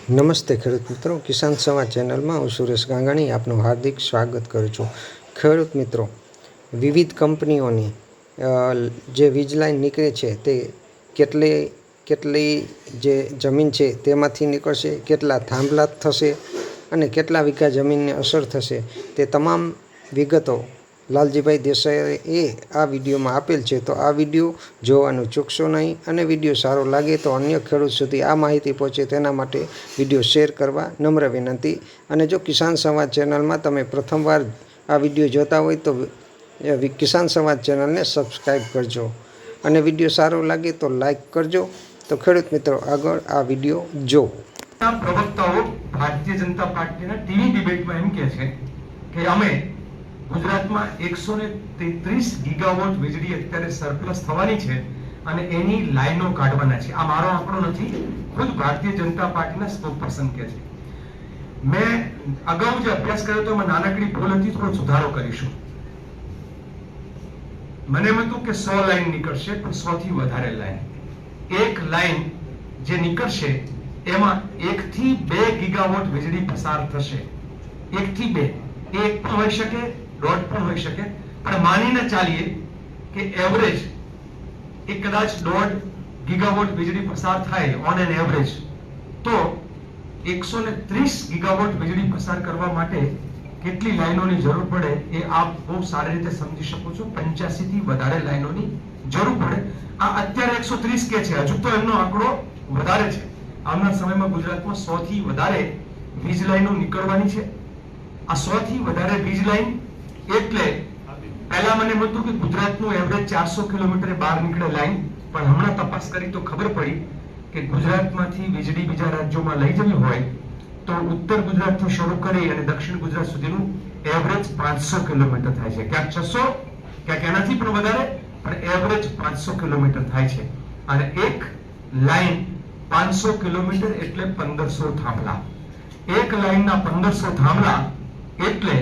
નમસ્તે ખેડૂત મિત્રો, કિસાન સંવાદ ચેનલમાં હું સુરેશ ગાંગાણી આપનું હાર્દિક સ્વાગત કરું છું। ખેડૂત મિત્રો, વિવિધ કંપનીઓની જે વીજ લાઇન નીકળે છે તે કેટલી જે જમીન છે તેમાંથી નીકળશે, કેટલા થાંભલા થશે અને કેટલા વીઘા જમીનને અસર થશે તે તમામ વિગતો લાલજીભાઈ દેસાઈએ આ વિડીયોમાં આપેલ છે। તો આ વિડીયો જોવાનું ચૂકશો નહીં અને વિડીયો સારો લાગે તો અન્ય ખેડૂત સુધી આ માહિતી પહોંચે તેના માટે વિડીયો શેર કરવા નમ્ર વિનંતી। અને જો કિસાન સંવાદ ચેનલમાં તમે પ્રથમવાર આ વિડીયો જોતા હોય તો કિસાન સંવાદ ચેનલને સબસ્ક્રાઈબ કરજો અને વિડીયો સારો લાગે તો લાઈક કરજો। તો ખેડૂત મિત્રો, આગળ આ વિડીયો જો। પ્રવક્તાઓ ભારતીય જનતા પાર્ટીના ટીવી ડિબેટમાં એમ કહે છે કે અમે ગુજરાતમાં 133 ગીગાવોટ વીજળી અત્યારે સરપ્લસ થવાની છે અને એની લાઈનો કાઢવાના છે। આ મારો આંકડો નથી, ખુદ ભારતીય જનતા પાર્ટીના સ્પોકપર્સન કહે છે। મેં અગાઉ જે અભ્યાસ કર્યો તો એમાં નાનકડી ભૂલ હતી, થોડો સુધારો કરીશું। મને એમ હતું કે 100 લાઈન નીકળશે, પણ 100 થી વધારે લાઈન, એક લાઈન જે નીકળશે એમાં 1 થી 2 ગીગાવોટ વીજળી પસાર થશે। 1 થી 2, એક પણ હોઈ શકે, દોઢ પણ હોઈ શકે, પણ માનીને ચાલીએ કે એવરેજ એ કદાચ 1.5 ગીગાવોટ વીજળી પસાર થાય ઓન એન એવરેજ, તો 130 ગીગાવોટ વીજળી પસાર કરવા માટે કેટલી લાઈનોની જરૂર પડે એ આપ બહુ સારી રીતે સમજી શકો છો। 85 થી વધારે લાઈનોની જરૂર પડે। આ અત્યારે 130 કે છે, હજુ તો એમનો આંકડો વધારે છે। આવનાર સમયમાં ગુજરાતમાં 100 થી વધારે વીજ લાઈનો નીકળવાની છે। આ 100 થી વધારે વીજ લાઈન એટલે પહેલા મને એમ હતું કે ગુજરાતનું એવરેજ 400 કિલોમીટર બહાર નીકળે લાઈન, પણ હમણાં તપાસ કરી તો ખબર પડી કે ગુજરાતમાંથી વીજળી બીજા રાજ્યોમાં લઈ જવી હોય તો ઉત્તર ગુજરાતથી શરૂ કરી અને દક્ષિણ ગુજરાત સુધીનું એવરેજ 500 કિલોમીટર થાય છે। ક્યાંક 600, ક્યાંક એનાથી પણ વધારે, પણ એવરેજ 500 કિલોમીટર થાય છે। અને એક લાઈન 500 કિલોમીટર એટલે 1500 થાંભલા। એક લાઈનના 1500 થાંભલા એટલે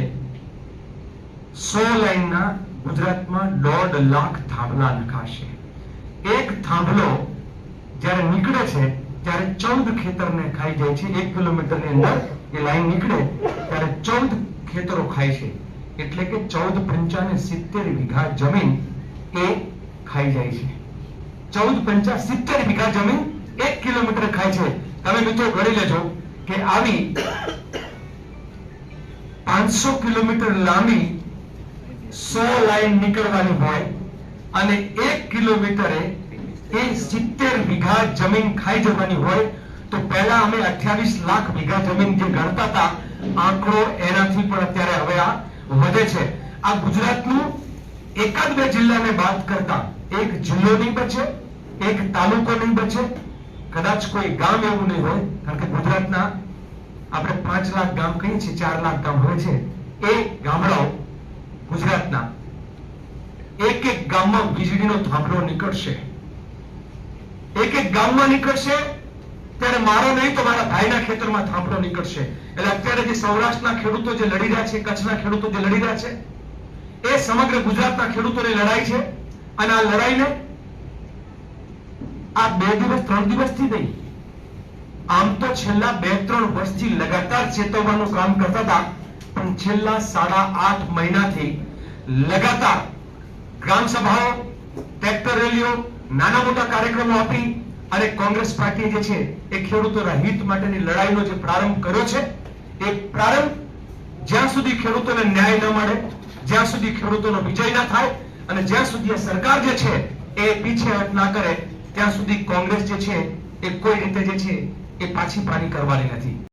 100 લાઈનના ગુજરાતમાં 1.5 લાખ થાંભલા નખાશે। એક થાંભલો જ્યારે નીકળે છે ત્યારે 14 ખેતરને ખાઈ જાય છે। 1 કિલોમીટરની અંદર એ લાઈન નીકળે ત્યારે 14 ખેતરો ખાય છે, એટલે કે 14 પંચાને 70 વીઘા જમીન એ ખાઈ જાય છે। 14 પંચા 70 વીઘા જમીન 1 કિલોમીટર ખાય છે। તમે મિત્રો ગણી લેજો કે આવી 500 કિલોમીટર લાંબી 100 લાઈન નીકળવાની હોય અને 1 કિલોમીટરે એ 70 વીઘા જમીન ખાઈ જવાની હોય તો પહેલા અમે 28 લાખ વીઘા જમીન જે ગણતા હતા, આંકડો એનાથી પણ અત્યારે હવે આ વધે છે। આ ગુજરાતનું એકાદ બે જિલ્લાને બાદ કરતા એક જિલ્લો નહીં બચે, એક તાલુકો નહીં બચે, કદાચ કોઈ ગામ એવું નહીં હોય, કારણ કે ગુજરાતના આપણે 5 લાખ ગામ કહીએ છીએ, 4 લાખ ગામ હોય છે, એ ગામડાઓ ગુજરાતના એક એક ગામમાં વીજળીનો થાંભલો નીકળશે। એક એક ગામમાં નીકળશે ત્યારે મારો નહીં તો મારા ભાઈના ખેતરમાં થાંભલો નીકળશે। એટલે અત્યારે જે સૌરાષ્ટ્રના ખેડૂતો જે લડી રહ્યા છે, કચ્છના ખેડૂતો જે લડી રહ્યા છે, એ સમગ્ર ગુજરાતના ખેડૂતોની લડાઈ છે। અને આ લડાઈને આ 2 દિવસ 3 દિવસથી નહીં, આમ તો છેલ્લા 2-3 વર્ષથી લગાતાર ચેતવવાનું કામ કરતા હતા, પણ છેલ્લા 8.5 મહિનાથી લગાતાર ગ્રામ સભાઓ, ટ્રેક્ટર રેલીઓ, નાના મોટા કાર્યક્રમો આપી અને કોંગ્રેસ પાર્ટી જે છે એ ખેડૂતોના હિત માટેની લડાઈનો જે પ્રારંભ કર્યો છે, એ પ્રારંભ જ્યાં સુધી ખેડૂતોને ન્યાય ન મળે, જ્યાં સુધી ખેડૂતોનો વિજય ના થાય અને જ્યાં સુધી આ સરકાર જે છે એ પીછેહટ ના કરે, ત્યાં સુધી કોંગ્રેસ જે છે એ કોઈ રીતે જે છે એ પાછી પાની કરવાની નથી।